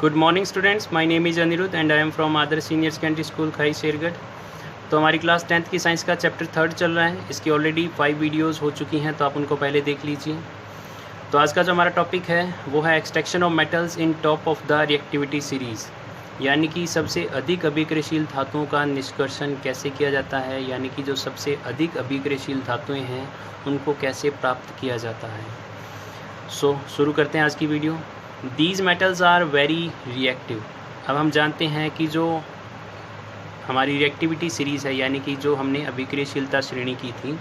Good morning students, my name is Anirudh and I am from Adarsh senior secondary school Khai Shergarh. तो हमारी class 10th की science का chapter 3 चल रहा है। इसकी ऑलरेडी 5 वीडियोस हो चुकी हैं, तो आप उनको पहले देख लीजिए। तो आज का जो हमारा टॉपिक है वो है extraction of metals in top of the reactivity series, यानी कि सबसे अधिक अभिक्रियाशील धातुओं का निष्कर्षण कैसे किया जाता है, यानी कि जो सबसे अधिक अभिक्रियाशील धातुएँ हैं उनको कैसे प्राप्त किया जाता है। शुरू करते हैं आज की video. These metals are very reactive. अब हम जानते हैं कि जो हमारी रिएक्टिविटी सीरीज़ है, यानी कि जो हमने अभिक्रियाशीलता श्रेणी की थी,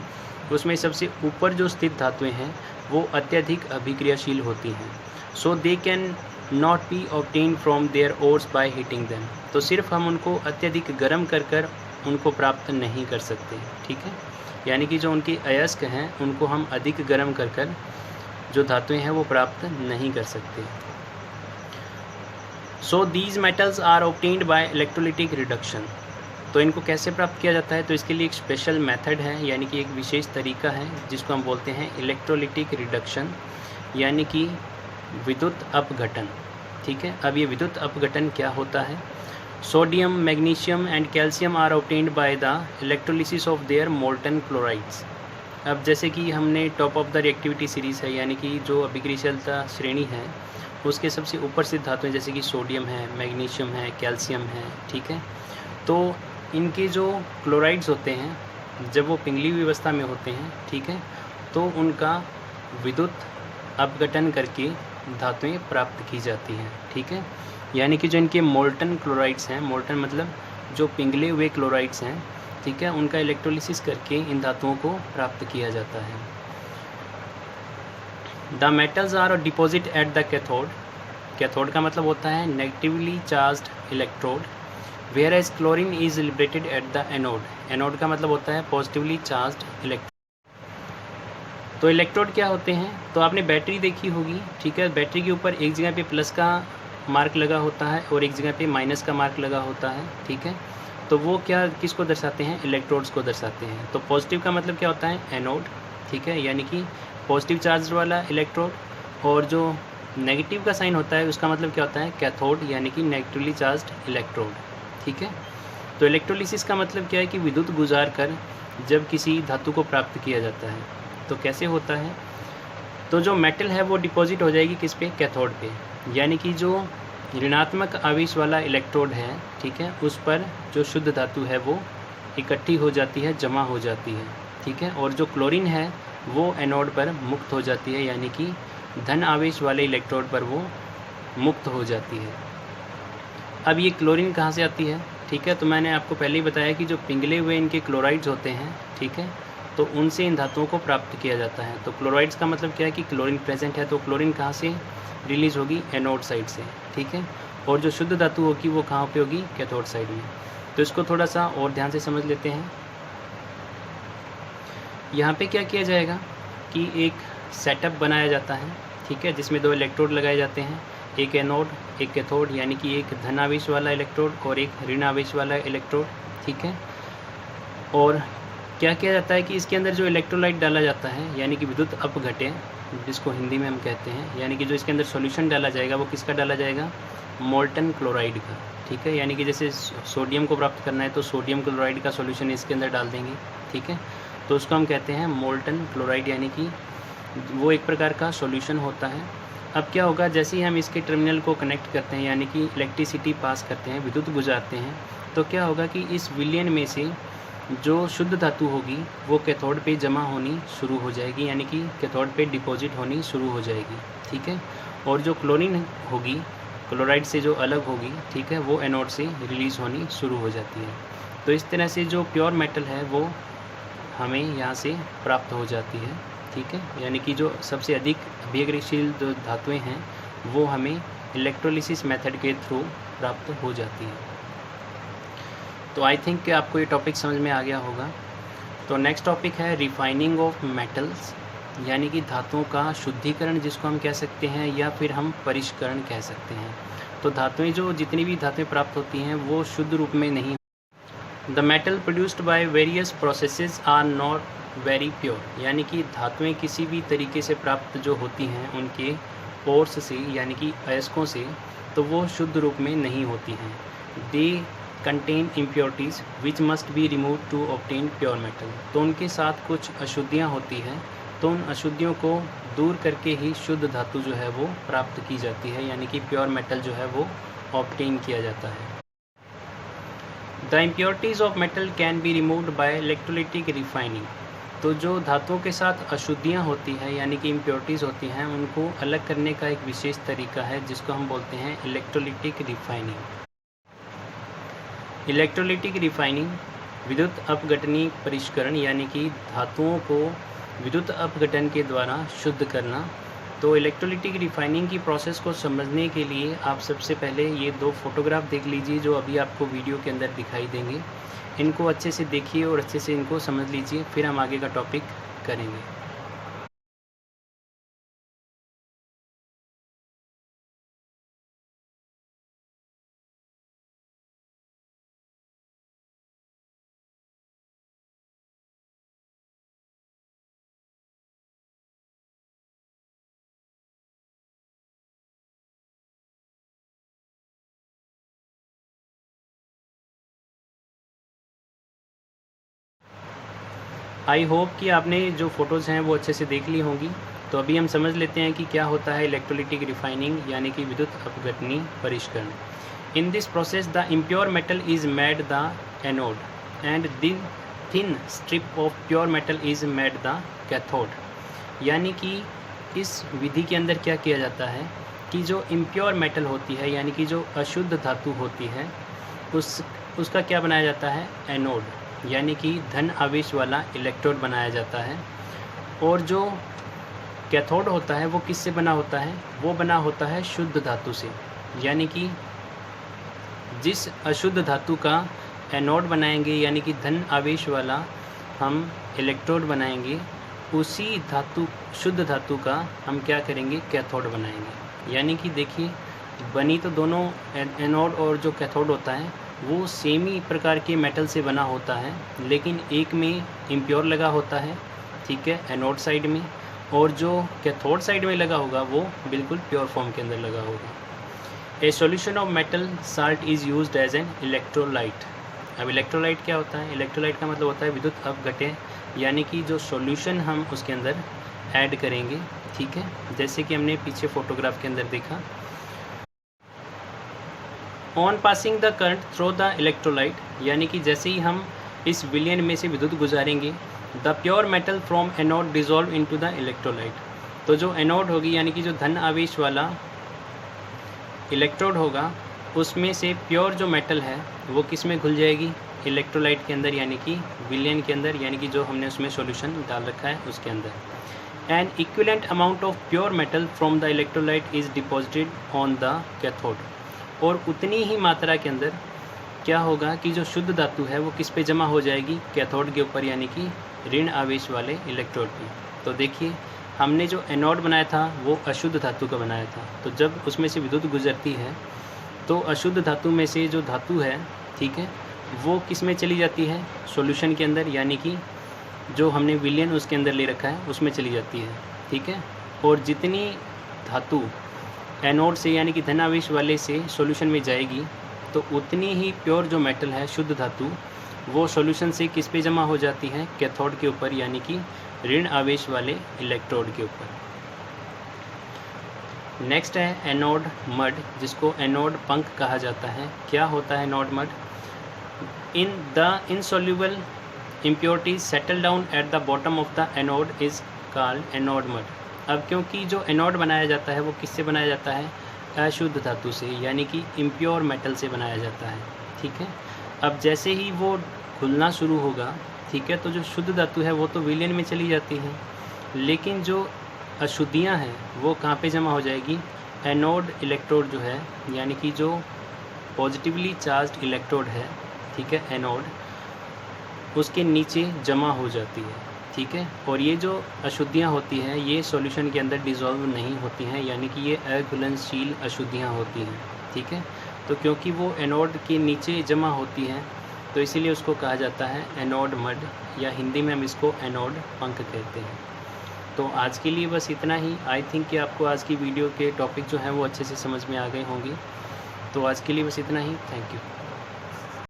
उसमें सबसे ऊपर जो स्थित धातुएं हैं वो अत्यधिक अभिक्रियाशील होती हैं। So they can not be obtain from their ores by heating them. तो सिर्फ हम उनको अत्यधिक गर्म कर उनको प्राप्त नहीं कर सकते, ठीक है। यानी कि जो उनके अयस्क हैं उनको हम अधिक गर्म कर जो धातुएं हैं वो प्राप्त नहीं कर सकते। So these metals are obtained by electrolytic reduction. तो इनको कैसे प्राप्त किया जाता है, तो इसके लिए एक स्पेशल मेथड है, यानी कि एक विशेष तरीका है जिसको हम बोलते हैं इलेक्ट्रोलिटिक रिडक्शन, यानी कि विद्युत अपघटन, ठीक है। अब ये विद्युत अपघटन क्या होता है? Sodium, magnesium and calcium are obtained by the electrolysis of their molten chlorides. अब जैसे कि हमने top of the reactivity series है, यानी कि जो अभिक्रियाशीलता श्रेणी है उसके सबसे ऊपर स्थित धातुएं जैसे कि सोडियम है, मैग्नीशियम है, कैल्शियम है, ठीक है। तो इनके जो क्लोराइड्स होते हैं जब वो पिंगली व्यवस्था में होते हैं, ठीक है, तो उनका विद्युत अपघटन करके धातुएं प्राप्त की जाती हैं, ठीक है। यानी कि जो इनके मोल्टन क्लोराइड्स हैं, मोल्टन मतलब जो पिंगले हुए क्लोराइड्स हैं, ठीक है, उनका इलेक्ट्रोलिसिस करके इन धातुओं को प्राप्त किया जाता है। The metals are deposit at the cathode. Cathode का मतलब होता है negatively charged electrode, whereas chlorine is liberated at the anode. Anode का मतलब होता है पॉजिटिवली चार्ज्ड इलेक्ट्रोड। तो इलेक्ट्रोड क्या होते हैं? तो आपने बैटरी देखी होगी, ठीक है। बैटरी के ऊपर एक जगह पे प्लस का मार्क लगा होता है और एक जगह पे माइनस का मार्क लगा होता है, ठीक है। तो वो क्या किसको दर्शाते हैं? इलेक्ट्रोड्स को दर्शाते हैं। तो पॉजिटिव का मतलब क्या होता है? एनोड, ठीक है, यानी कि पॉजिटिव चार्ज वाला इलेक्ट्रोड, और जो नेगेटिव का साइन होता है उसका मतलब क्या होता है? कैथोड, यानी कि नेगेटिवली चार्ज्ड इलेक्ट्रोड, ठीक है। तो इलेक्ट्रोलिसिस का मतलब क्या है कि विद्युत गुजार कर जब किसी धातु को प्राप्त किया जाता है। तो कैसे होता है? तो जो मेटल है वो डिपॉजिट हो जाएगी किस पे? कैथोड पे, यानी कि जो ऋणात्मक आवेश वाला इलेक्ट्रोड है, ठीक है, उस पर जो शुद्ध धातु है वो इकट्ठी हो जाती है, जमा हो जाती है, ठीक है। और जो क्लोरीन है वो एनोड पर मुक्त हो जाती है, यानी कि धन आवेश वाले इलेक्ट्रोड पर वो मुक्त हो जाती है। अब ये क्लोरीन कहाँ से आती है? ठीक है, तो मैंने आपको पहले ही बताया कि जो पिघले हुए इनके क्लोराइड्स होते हैं, ठीक है, तो उनसे इन धातुओं को प्राप्त किया जाता है। तो क्लोराइड्स का मतलब क्या है कि क्लोरीन प्रेजेंट है, तो क्लोरीन कहाँ से रिलीज़ होगी? एनोड साइड से, ठीक है। और जो शुद्ध धातु होगी वो कहाँ पे होगी? कैथोड साइड में। तो इसको थोड़ा सा और ध्यान से समझ लेते हैं। यहाँ पे क्या किया जाएगा कि एक सेटअप बनाया जाता है, ठीक है, जिसमें 2 इलेक्ट्रोड लगाए जाते हैं, एक एनोड एक कैथोड, यानी कि एक धन आवेश वाला इलेक्ट्रोड और एक ऋण आवेश वाला इलेक्ट्रोड, ठीक है। और क्या किया जाता है कि इसके अंदर जो इलेक्ट्रोलाइट डाला जाता है, यानी कि विद्युत अपघटन, जिसको हिंदी में हम कहते हैं, यानी कि जो इसके अंदर सॉल्यूशन डाला जाएगा वो किसका डाला जाएगा? मोल्टन क्लोराइड का, ठीक है। यानी कि जैसे सोडियम को प्राप्त करना है तो सोडियम क्लोराइड का सॉल्यूशन इसके अंदर डाल देंगे, ठीक है। तो उसको हम कहते हैं मोल्टन क्लोराइड, यानी कि वो एक प्रकार का सॉल्यूशन होता है। अब क्या होगा, जैसे ही हम इसके टर्मिनल को कनेक्ट करते हैं, यानी कि इलेक्ट्रिसिटी पास करते हैं, विद्युत गुजारते हैं, तो क्या होगा कि इस विलयन में से जो शुद्ध धातु होगी वो कैथोड पे जमा होनी शुरू हो जाएगी, यानी कि कैथोड पे डिपॉजिट होनी शुरू हो जाएगी, ठीक है। और जो क्लोरीन होगी क्लोराइड से जो अलग होगी, ठीक है, वो एनोड से रिलीज़ होनी शुरू हो जाती है। तो इस तरह से जो प्योर मेटल है वो हमें यहाँ से प्राप्त हो जाती है, ठीक है। यानी कि जो सबसे अधिक अभिक्रियाशील जो धातुएं हैं वो हमें इलेक्ट्रोलिसिस मेथड के थ्रू प्राप्त हो जाती है। तो आई थिंक कि आपको ये टॉपिक समझ में आ गया होगा। तो नेक्स्ट टॉपिक है रिफाइनिंग ऑफ मेटल्स, यानी कि धातुओं का शुद्धिकरण, जिसको हम कह सकते हैं, या फिर हम परिष्करण कह सकते हैं। तो धातुएं जो जितनी भी धातुएं प्राप्त होती हैं वो शुद्ध रूप में नहीं। The metal produced by various processes are not very pure, यानी कि धातुएं किसी भी तरीके से प्राप्त जो होती हैं उनके ओर्स से यानी कि अयस्कों से, तो वो शुद्ध रूप में नहीं होती हैं। They contain impurities which must be remove to obtain pure metal. तो उनके साथ कुछ अशुद्धियाँ होती हैं, तो उन अशुद्धियों को दूर करके ही शुद्ध धातु जो है वो प्राप्त की जाती है, यानी कि प्योर मेटल जो है वो ऑब्टेन किया जाता है। The impurities of metal can be removed by electrolytic refining. तो जो धातुओं के साथ अशुद्धियाँ होती हैं यानी कि इम्प्योरिटीज़ होती हैं, उनको अलग करने का एक विशेष तरीका है जिसको हम बोलते हैं इलेक्ट्रोलिटिक रिफाइनिंग। इलेक्ट्रोलिटिक रिफाइनिंग विद्युत अपघटनीय परिष्करण यानी कि धातुओं को विद्युत अपघटन के द्वारा शुद्ध करना। तो इलेक्ट्रोलिटिक रिफाइनिंग की प्रोसेस को समझने के लिए आप सबसे पहले ये 2 फोटोग्राफ देख लीजिए जो अभी आपको वीडियो के अंदर दिखाई देंगे। इनको अच्छे से देखिए और अच्छे से इनको समझ लीजिए, फिर हम आगे का टॉपिक करेंगे। आई होप कि आपने जो फ़ोटोज़ हैं वो अच्छे से देख ली होंगी। तो अभी हम समझ लेते हैं कि क्या होता है इलेक्ट्रोलिटिक रिफाइनिंग यानी कि विद्युत अपघटनीय परिष्करण। In this process the impure metal is made the anode and the thin strip of pure metal is made the cathode. यानी कि इस विधि के अंदर क्या किया जाता है कि जो इम्प्योर मेटल होती है यानी कि जो अशुद्ध धातु होती है उसका क्या बनाया जाता है, एनोड, यानी कि धन आवेश वाला इलेक्ट्रोड बनाया जाता है। और जो कैथोड होता है वो किससे बना होता है, वो बना होता है शुद्ध धातु से। यानी कि जिस अशुद्ध धातु का एनोड बनाएंगे यानी कि धन आवेश वाला हम इलेक्ट्रोड बनाएंगे, उसी धातु शुद्ध धातु का हम क्या करेंगे, कैथोड बनाएंगे। यानी कि देखिए बनी तो दोनों एनोड और जो कैथोड होता है वो सेम ही प्रकार के मेटल से बना होता है, लेकिन एक में इम्प्योर लगा होता है, ठीक है, एनोड साइड में, और जो कैथोड साइड में लगा होगा वो बिल्कुल प्योर फॉर्म के अंदर लगा होगा। A solution of metal salt is used as an electrolyte. अब इलेक्ट्रोलाइट क्या होता है, इलेक्ट्रोलाइट का मतलब होता है विद्युत अपघटन, यानी कि जो सॉल्यूशन हम उसके अंदर ऐड करेंगे, ठीक है, जैसे कि हमने पीछे फोटोग्राफ के अंदर देखा। On passing the current through the electrolyte, यानी कि जैसे ही हम इस विलयन में से विद्युत गुजारेंगे, the pure metal from anode dissolve into the electrolyte. तो जो एनोड होगी यानी कि जो धन आवेश वाला इलेक्ट्रोड होगा, उसमें से प्योर जो मेटल है वो किस में घुल जाएगी, इलेक्ट्रोलाइट के अंदर, यानी कि विलयन के अंदर, यानी कि जो हमने उसमें सॉल्यूशन डाल रखा है उसके अंदर। N equivalent amount of pure metal from the electrolyte is deposited on the cathode. और उतनी ही मात्रा के अंदर क्या होगा कि जो शुद्ध धातु है वो किस पे जमा हो जाएगी, कैथोड के ऊपर, यानी कि ऋण आवेश वाले इलेक्ट्रोड पे। तो देखिए हमने जो एनोड बनाया था वो अशुद्ध धातु का बनाया था, तो जब उसमें से विद्युत गुजरती है तो अशुद्ध धातु में से जो धातु है, ठीक है, वो किस में चली जाती है, सॉल्यूशन के अंदर, यानी कि जो हमने विलयन उसके अंदर ले रखा है उसमें चली जाती है, ठीक है। और जितनी धातु एनोड से यानी कि धनावेश वाले से सॉल्यूशन में जाएगी, तो उतनी ही प्योर जो मेटल है, शुद्ध धातु, वो सॉल्यूशन से किस पे जमा हो जाती है, कैथोड के ऊपर, यानी कि ऋण आवेश वाले इलेक्ट्रोड के ऊपर। नेक्स्ट है एनोड मड, जिसको एनोड पंख कहा जाता है। क्या होता है anode mud? In the insoluble impurities settle down at the bottom of the anode is called anode mud। अब क्योंकि जो एनोड बनाया जाता है वो किससे बनाया जाता है, अशुद्ध धातु से, यानी कि इम्प्योर मेटल से बनाया जाता है, ठीक है। अब जैसे ही वो घुलना शुरू होगा, ठीक है, तो जो शुद्ध धातु है वो तो विलयन में चली जाती है, लेकिन जो अशुद्धियाँ हैं वो कहाँ पे जमा हो जाएगी, एनोड इलेक्ट्रोड जो है, यानी कि जो पॉजिटिवली चार्ज्ड इलेक्ट्रोड है, ठीक है, एनोड, उसके नीचे जमा हो जाती है, ठीक है। और ये जो अशुद्धियाँ होती हैं ये सॉल्यूशन के अंदर डिज़ोल्व नहीं होती हैं, यानी कि ये अघुलनशील अशुद्धियाँ होती हैं, ठीक है। तो क्योंकि वो एनोड के नीचे जमा होती हैं तो इसीलिए उसको कहा जाता है एनोड मड, या हिंदी में हम इसको एनोड पंख कहते हैं। तो आज के लिए बस इतना ही। आई थिंक कि आपको आज की वीडियो के टॉपिक जो हैं वो अच्छे से समझ में आ गए होंगे। तो आज के लिए बस इतना ही। Thank you.